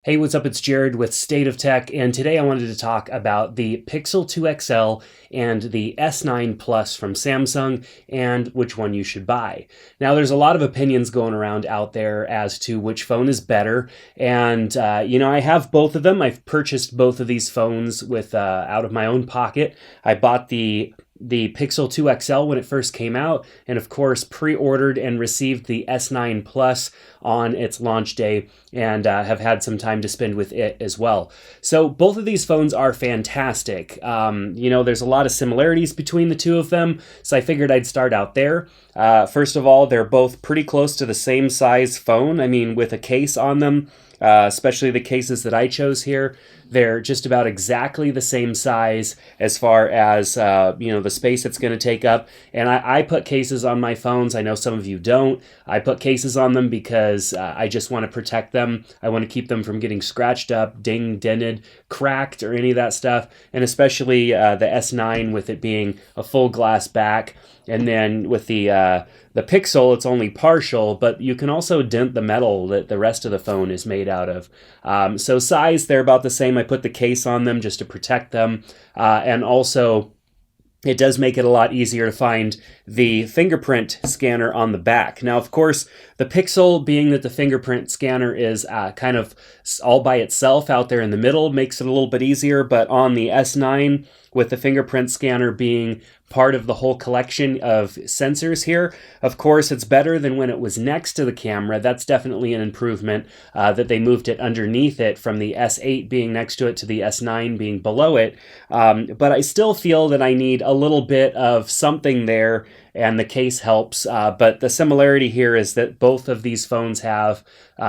Hey, what's up? It's Jared with State of Tech, and today I wanted to talk about the Pixel 2 XL and the S9 Plus from Samsung and which one you should buy. Now, there's a lot of opinions going around out there as to which phone is better, and I have both of them. I've purchased both of these phones with out of my own pocket. I bought the Pixel 2 XL when it first came out, and of course pre-ordered and received the S9 Plus on its launch day, and have had some time to spend with it as well. So both of these phones are fantastic. There's a lot of similarities between the two of them, so I figured I'd start out there. First of all, they're both pretty close to the same size phone. I mean, with a case on them, especially the cases that I chose here, they're just about exactly the same size as far as the space it's going to take up. And I put cases on my phones. I know some of you don't. I put cases on them because I just want to protect them. I want to keep them from getting scratched up, dinged, dented, cracked, or any of that stuff. And especially the S9 with it being a full glass back. And then with the Pixel, it's only partial, but you can also dent the metal that the rest of the phone is made out of. So size, they're about the same. I put the case on them just to protect them. And also, it does make it a lot easier to find the fingerprint scanner on the back. Now, of course, the Pixel, being that the fingerprint scanner is kind of all by itself out there in the middle, makes it a little bit easier. But on the S9, with the fingerprint scanner being part of the whole collection of sensors here, of course, it's better than when it was next to the camera. That's definitely an improvement, that they moved it underneath it from the S8 being next to it to the S9 being below it. But I still feel that I need a little bit of something there, and the case helps. But the similarity here is that both of these phones have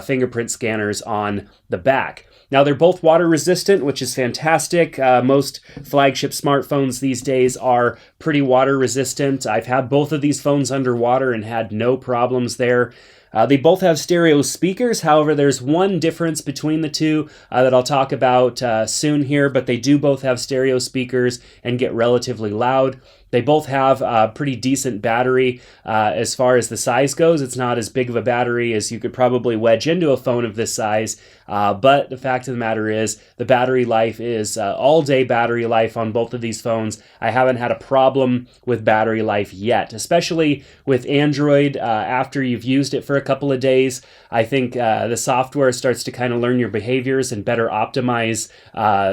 fingerprint scanners on the back. Now, they're both water resistant, which is fantastic. Most flagship smartphones these days are pretty water resistant. I've had both of these phones underwater and had no problems there. They both have stereo speakers. However, there's one difference between the two that I'll talk about soon here, but they do both have stereo speakers and get relatively loud. They both have a pretty decent battery as far as the size goes. It's not as big of a battery as you could probably wedge into a phone of this size, but the fact of the matter is the battery life is all-day battery life on both of these phones. I haven't had a problem with battery life yet, especially with Android. After you've used it for a couple of days, I think the software starts to kind of learn your behaviors and better optimize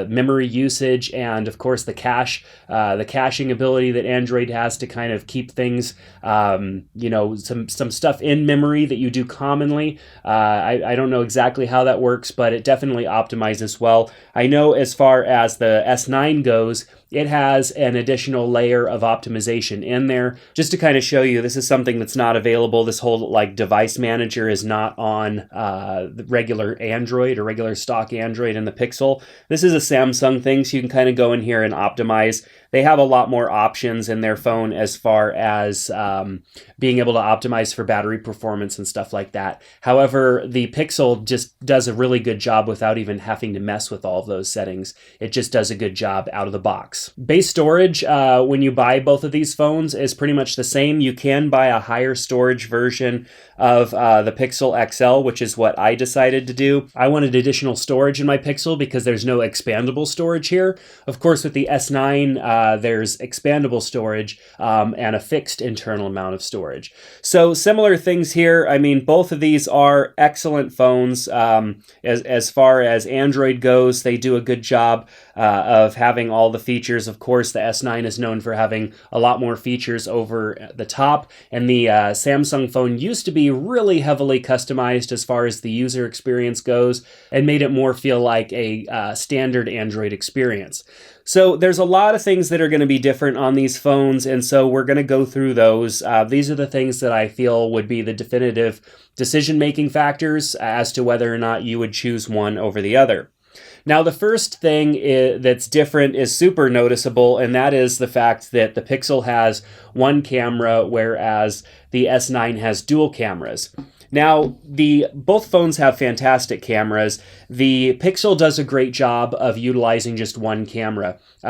memory usage, and of course the caching ability that Android has to kind of keep things, some stuff in memory that you do commonly. I don't know exactly how that works, but it definitely optimizes well. I know as far as the S9 goes, it has an additional layer of optimization in there. Just to kind of show you, this is something that's not available. This whole device manager is not on the regular Android or regular stock Android in the Pixel. This is a Samsung thing, so you can kind of go in here and optimize. They have a lot more options in their phone as far as being able to optimize for battery performance and stuff like that. However, the Pixel just does a really good job without even having to mess with all of those settings. It just does a good job out of the box. Base storage, when you buy both of these phones, is pretty much the same. You can buy a higher storage version of the Pixel XL, which is what I decided to do. I wanted additional storage in my Pixel because there's no expandable storage here. Of course, with the S9, there's expandable storage and a fixed internal amount of storage. So similar things here. I mean, both of these are excellent phones. As far as Android goes, they do a good job of having all the features. Of course, the S9 is known for having a lot more features over the top, and the Samsung phone used to be really heavily customized as far as the user experience goes and made it more feel like a standard Android experience. So there's a lot of things that are going to be different on these phones, and so we're going to go through those. These are the things that I feel would be the definitive decision-making factors as to whether or not you would choose one over the other. Now, the first thing that's different is super noticeable, and that is the fact that the Pixel has one camera, whereas the S9 has dual cameras. Now, both phones have fantastic cameras. The Pixel does a great job of utilizing just one camera. They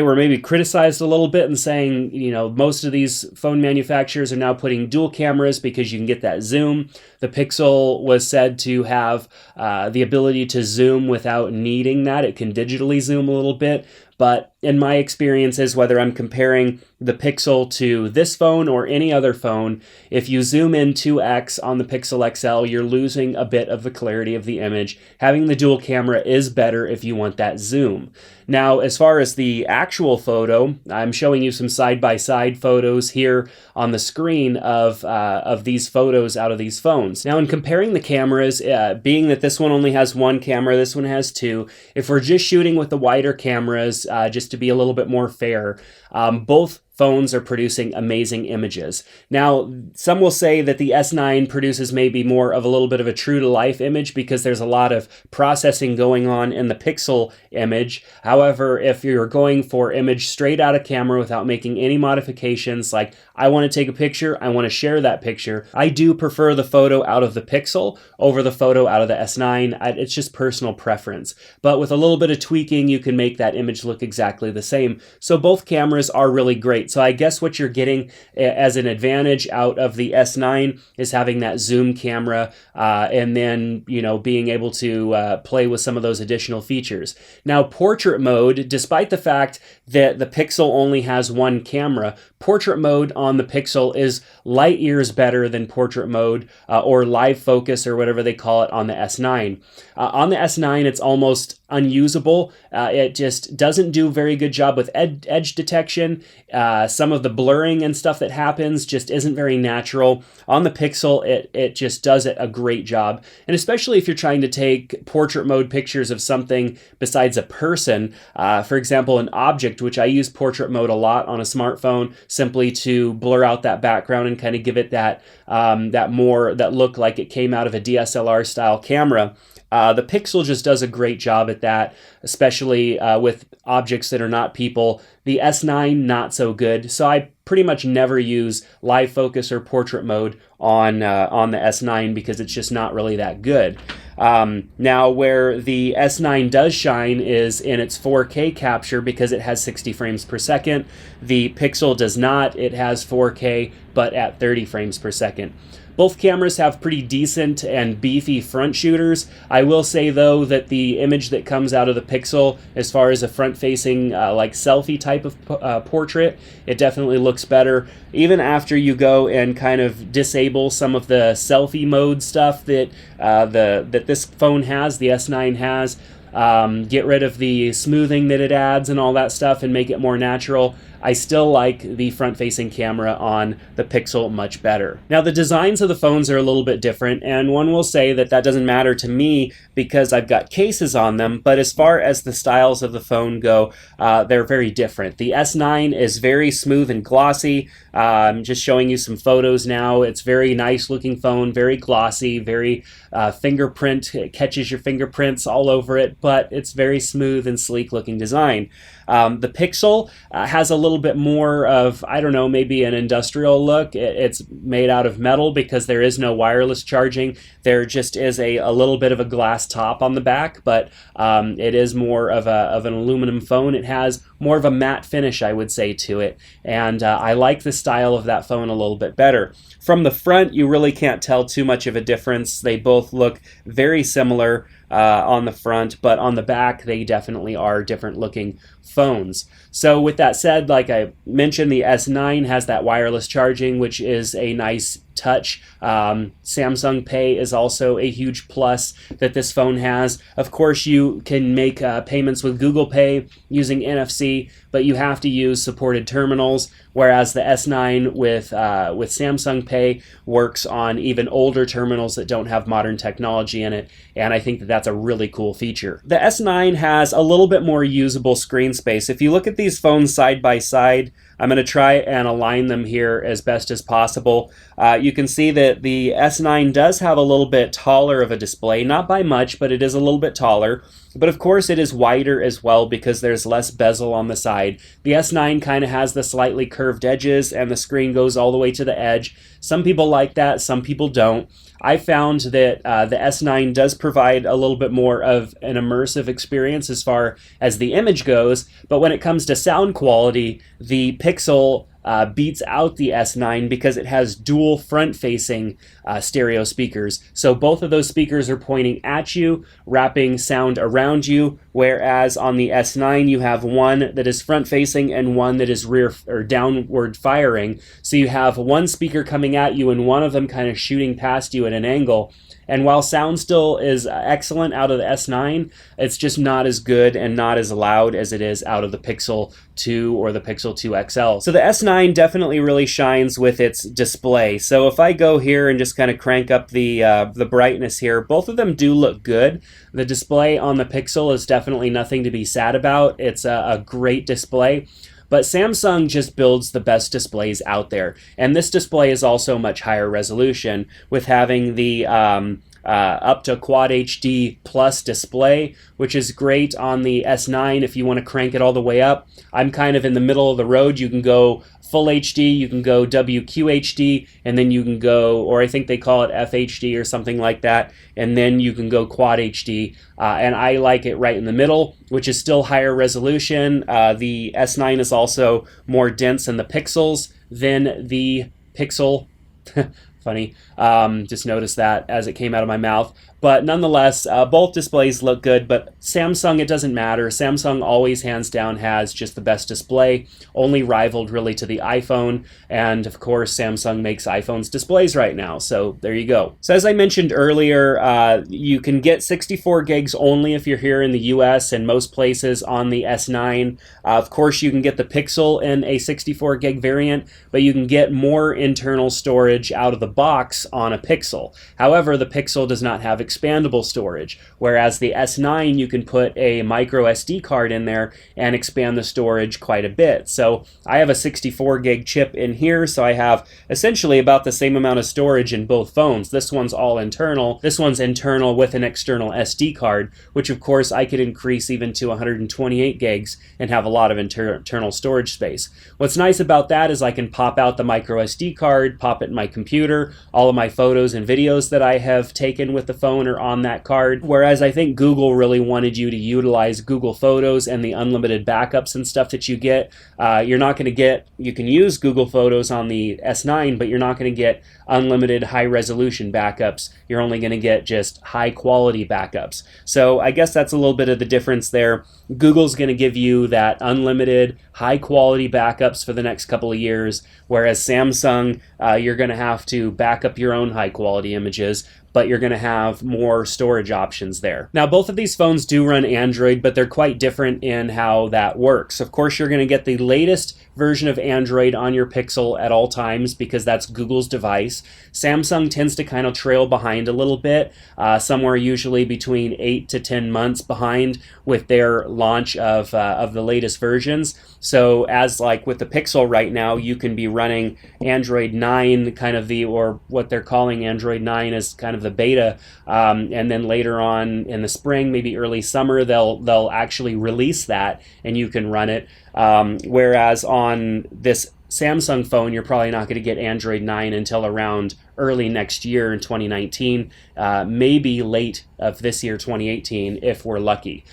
were maybe criticized a little bit and saying, most of these phone manufacturers are now putting dual cameras because you can get that zoom. The Pixel was said to have the ability to zoom without needing that. It can digitally zoom a little bit. But in my experiences, whether I'm comparing the Pixel to this phone or any other phone, if you zoom in 2x on the Pixel XL, you're losing a bit of the clarity of the image. Having the dual camera is better if you want that zoom. Now, as far as the actual photo, I'm showing you some side-by-side photos here on the screen of these photos out of these phones. Now, in comparing the cameras, being that this one only has one camera, this one has two, if we're just shooting with the wider cameras, just to be a little bit more fair, both phones are producing amazing images. Now, some will say that the S9 produces maybe more of a little bit of a true-to-life image because there's a lot of processing going on in the Pixel image. However, if you're going for image straight out of camera without making any modifications, like I want to take a picture, I want to share that picture, I do prefer the photo out of the Pixel over the photo out of the S9. It's just personal preference. But with a little bit of tweaking, you can make that image look exactly the same. So both cameras are really great. So I guess what you're getting as an advantage out of the S9 is having that zoom camera and then, being able to play with some of those additional features. Now, portrait mode, despite the fact that the Pixel only has one camera, portrait mode on the Pixel is light years better than portrait mode or live focus or whatever they call it on the S9. On the S9, it's almost unusable. It just doesn't do a very good job with edge detection. Some of the blurring and stuff that happens just isn't very natural. On the Pixel, it just does it a great job. And especially if you're trying to take portrait mode pictures of something besides a person, for example, an object, which I use portrait mode a lot on a smartphone, simply to blur out that background and kind of give it that look like it came out of a DSLR style camera. The Pixel just does a great job at that, especially with objects that are not people. The S9, not so good. So I pretty much never use live focus or portrait mode on the S9 because it's just not really that good. Now, where the S9 does shine is in its 4K capture because it has 60 frames per second. The Pixel does not. It has 4K, but at 30 frames per second. Both cameras have pretty decent and beefy front shooters. I will say, though, that the image that comes out of the Pixel, as far as a front-facing, like selfie type of portrait, it definitely looks better. Even after you go and kind of disable some of the selfie mode stuff that that this phone has, the S9 has, get rid of the smoothing that it adds and all that stuff and make it more natural, I still like the front-facing camera on the Pixel much better. Now, the designs of the phones are a little bit different, and one will say that that doesn't matter to me because I've got cases on them, but as far as the styles of the phone go, they're very different. The S9 is very smooth and glossy. I'm just showing you some photos now. It's very nice looking phone, very glossy, very fingerprint. It catches your fingerprints all over it, but it's very smooth and sleek looking design. The Pixel has a little bit more of, I don't know, maybe an industrial look. It's made out of metal because there is no wireless charging. There just is a little bit of a glass top on the back, but it is more of an aluminum phone. It has more of a matte finish, I would say, to it, and I like the style of that phone a little bit better. From the front, you really can't tell too much of a difference. They both look very similar on the front, but on the back, they definitely are different looking phones. So with that said, like I mentioned, the S9 has that wireless charging, which is a nice touch. Samsung Pay is also a huge plus that this phone has. Of course, you can make payments with Google Pay using NFC, but you have to use supported terminals, whereas the S9 with Samsung Pay works on even older terminals that don't have modern technology in it, and I think that that's a really cool feature. The S9 has a little bit more usable screen space. If you look at these phones side by side, I'm going to try and align them here as best as possible. You can see that the S9 does have a little bit taller of a display, not by much, but it is a little bit taller. But of course it is wider as well because there's less bezel on the side. side. The S9 kind of has the slightly curved edges and the screen goes all the way to the edge. Some people like that, some people don't. I found that the S9 does provide a little bit more of an immersive experience as far as the image goes, but when it comes to sound quality, the Pixel beats out the S9 because it has dual front-facing stereo speakers. So both of those speakers are pointing at you, wrapping sound around you, whereas on the S9 you have one that is front-facing and one that is rear or downward firing. So you have one speaker coming at you and one of them kind of shooting past you at an angle. And while sound still is excellent out of the S9, it's just not as good and not as loud as it is out of the Pixel 2 or the Pixel 2 XL. So the S9 definitely really shines with its display. So if I go here and just kind of crank up the brightness here, both of them do look good. The display on the Pixel is definitely nothing to be sad about. It's a great display. But Samsung just builds the best displays out there. And this display is also much higher resolution with having the up to Quad HD Plus display, which is great on the S9 if you want to crank it all the way up. I'm kind of in the middle of the road. You can go Full HD, you can go WQHD, and then you can go, or I think they call it FHD or something like that, and then you can go Quad HD. And I like it right in the middle, which is still higher resolution. The S9 is also more dense in the pixels than the Pixel. Funny. Just noticed that as it came out of my mouth. But nonetheless, both displays look good, but Samsung, it doesn't matter. Samsung always hands down has just the best display, only rivaled really to the iPhone. And of course, Samsung makes iPhone's displays right now. So there you go. So as I mentioned earlier, you can get 64 gigs only if you're here in the US and most places on the S9. Of course, you can get the Pixel in a 64 gig variant, but you can get more internal storage out of the box on a Pixel. However, the Pixel does not have expandable storage, whereas the S9 you can put a micro SD card in there and expand the storage quite a bit. So I have a 64 gig chip in here, so I have essentially about the same amount of storage in both phones. This one's all internal. This one's internal with an external SD card, which of course I could increase even to 128 gigs and have a lot of internal storage space. What's nice about that is I can pop out the micro SD card, pop it in my computer, all of my photos and videos that I have taken with the phone are on that card. Whereas I think Google really wanted you to utilize Google Photos and the unlimited backups and stuff that you get. You're not going to get, you can use Google Photos on the S9, but you're not going to get unlimited high resolution backups. You're only going to get just high quality backups. So I guess that's a little bit of the difference there. Google's going to give you that unlimited high quality backups for the next couple of years, whereas Samsung, you're going to have to back up your own high quality images, but you're going to have more storage options there. Now, both of these phones do run Android, but they're quite different in how that works. Of course, you're going to get the latest version of Android on your Pixel at all times because that's Google's device. Samsung tends to kind of trail behind a little bit, somewhere usually between 8 to 10 months behind with their launch of the latest versions. So as like with the Pixel right now, you can be running Android 9, kind of the, or what they're calling Android 9 as kind of the beta, and then later on in the spring, maybe early summer, they'll actually release that and you can run it. Whereas on this Samsung phone, you're probably not going to get Android 9 until around early next year in 2019, maybe late of this year, 2018, if we're lucky.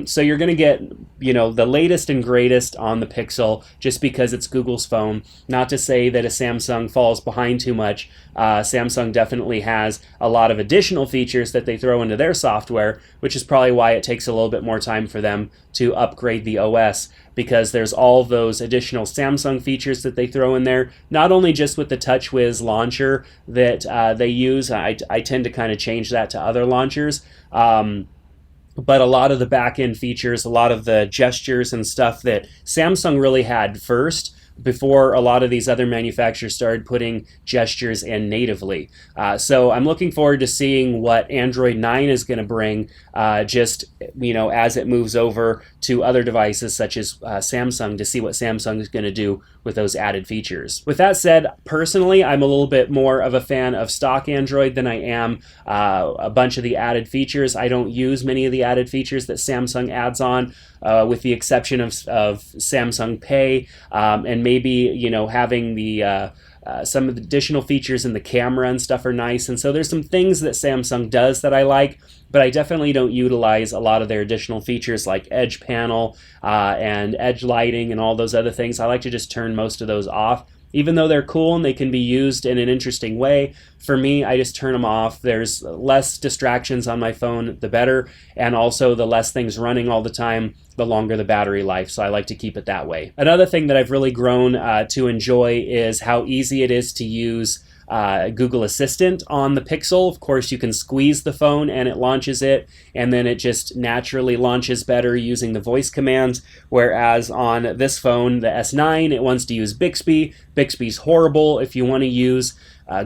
So you're going to get, the latest and greatest on the Pixel just because it's Google's phone. Not to say that a Samsung falls behind too much. Samsung definitely has a lot of additional features that they throw into their software, which is probably why it takes a little bit more time for them to upgrade the OS, because there's all those additional Samsung features that they throw in there, not only just with the TouchWiz launcher that they use. I tend to kind of change that to other launchers. But a lot of the back-end features, a lot of the gestures and stuff that Samsung really had first, before a lot of these other manufacturers started putting gestures in natively. So I'm looking forward to seeing what Android 9 is going to bring, just, as it moves over to other devices such as Samsung, to see what Samsung is going to do with those added features. With that said, personally, I'm a little bit more of a fan of stock Android than I am a bunch of the added features. I don't use many of the added features that Samsung adds on, with the exception of Samsung Pay, and maybe, having the some of the additional features in the camera and stuff are nice. And so there's some things that Samsung does that I like, but I definitely don't utilize a lot of their additional features like edge panel and edge lighting and all those other things. I like to just turn most of those off. Even though they're cool and they can be used in an interesting way, for me, I just turn them off. There's less distractions on my phone, the better, and also the less things running all the time, the longer the battery life, so I like to keep it that way. Another thing that I've really grown to enjoy is how easy it is to use Google Assistant on the Pixel. Of course, you can squeeze the phone and it launches it, and then it just naturally launches better using the voice commands, whereas on this phone, the S9, it wants to use Bixby. Bixby's horrible. If you want to use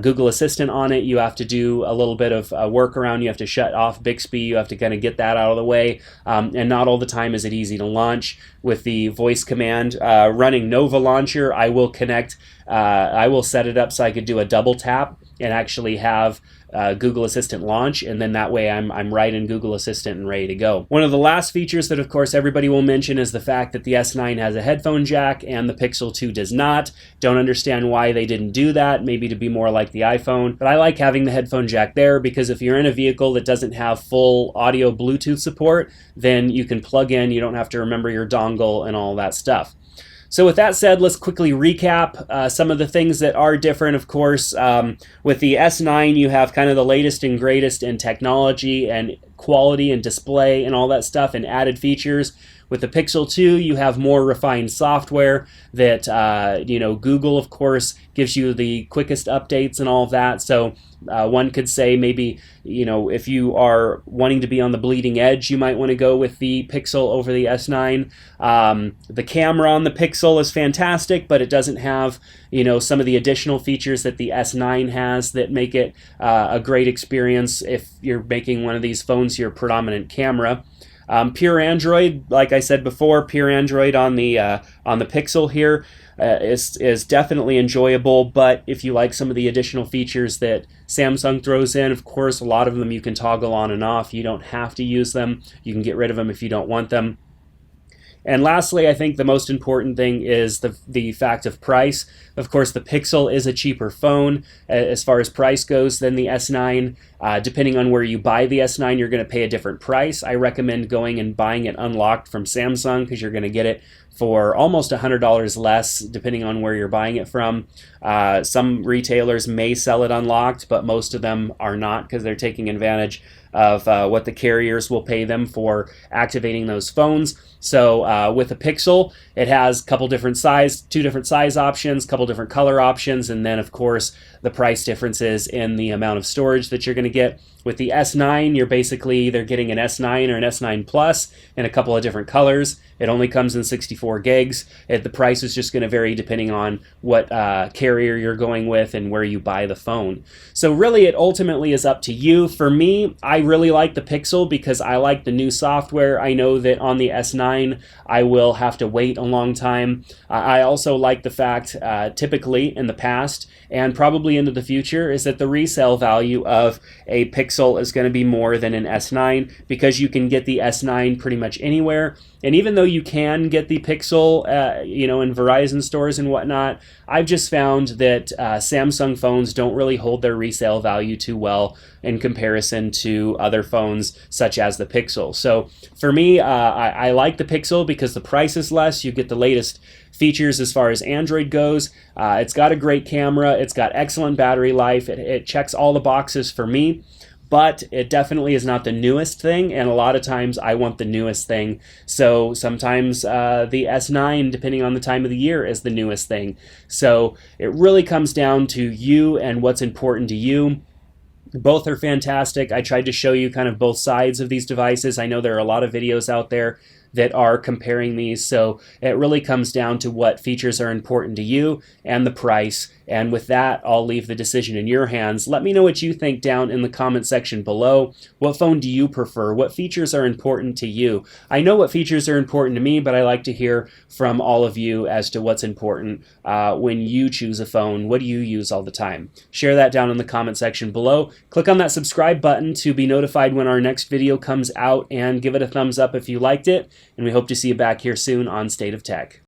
Google Assistant on it, you have to do a little bit of workaround. You have to shut off Bixby. You have to kind of get that out of the way. And not all the time is it easy to launch with the voice command. Running Nova Launcher, I will set it up so I could do a double tap and actually have Google Assistant launch, and then that way I'm right in Google Assistant and ready to go. One of the last features that of course everybody will mention is the fact that the S9 has a headphone jack and the Pixel 2 does not. Don't understand why they didn't do that, maybe to be more like the iPhone, but I like having the headphone jack there because if you're in a vehicle that doesn't have full audio Bluetooth support, then you can plug in, you don't have to remember your dongle and all that stuff. So with that said, let's quickly recap some of the things that are different. Of course, with the S9, you have kind of the latest and greatest in technology and quality and display and all that stuff and added features. With the Pixel 2, you have more refined software that, Google, of course, gives you the quickest updates and all of that. So one could say maybe, if you are wanting to be on the bleeding edge, you might want to go with the Pixel over the S9. The camera on the Pixel is fantastic, but it doesn't have, some of the additional features that the S9 has that make it a great experience if you're making one of these phones your predominant camera. Pure Android, like I said before, pure Android on the Pixel here is definitely enjoyable, but if you like some of the additional features that Samsung throws in, of course, a lot of them you can toggle on and off. You don't have to use them. You can get rid of them if you don't want them. And lastly, I think the most important thing is the fact of price. Of course, the Pixel is a cheaper phone as far as price goes than the S9. Depending on where you buy the S9, you're going to pay a different price. I recommend going and buying it unlocked from Samsung because you're going to get it for almost $100 less depending on where you're buying it from. Some retailers may sell it unlocked, but most of them are not because they're taking advantage of what the carriers will pay them for activating those phones. So with a Pixel, it has two different size options, couple different color options, and then of course the price differences in the amount of storage that you're going to get. With the S9, you're basically either getting an S9 or an S9 Plus in a couple of different colors. It only comes in 64 gigs. The price is just going to vary depending on what carrier you're going with and where you buy the phone. So really, it ultimately is up to you. For me, I really like the Pixel because I like the new software. I know that on the S9, I will have to wait a long time. I also like the fact, typically in the past, and probably into the future, is that the resale value of a Pixel is going to be more than an S9 because you can get the S9 pretty much anywhere. And even though you can get the Pixel, in Verizon stores and whatnot, I've just found that Samsung phones don't really hold their resale value too well in comparison to other phones such as the Pixel. So for me, I like the Pixel because the price is less. You get the latest features as far as Android goes. It's got a great camera. It's got excellent battery life. It checks all the boxes for me. But it definitely is not the newest thing, and a lot of times I want the newest thing. So sometimes the S9, depending on the time of the year, is the newest thing. So it really comes down to you and what's important to you. Both are fantastic. I tried to show you kind of both sides of these devices. I know there are a lot of videos out there that are comparing these. So it really comes down to what features are important to you and the price. And with that, I'll leave the decision in your hands. Let me know what you think down in the comment section below. What phone do you prefer? What features are important to you? I know what features are important to me, but I like to hear from all of you as to what's important when you choose a phone. What do you use all the time? Share that down in the comment section below. Click on that subscribe button to be notified when our next video comes out, and give it a thumbs up if you liked it. And we hope to see you back here soon on State of Tech.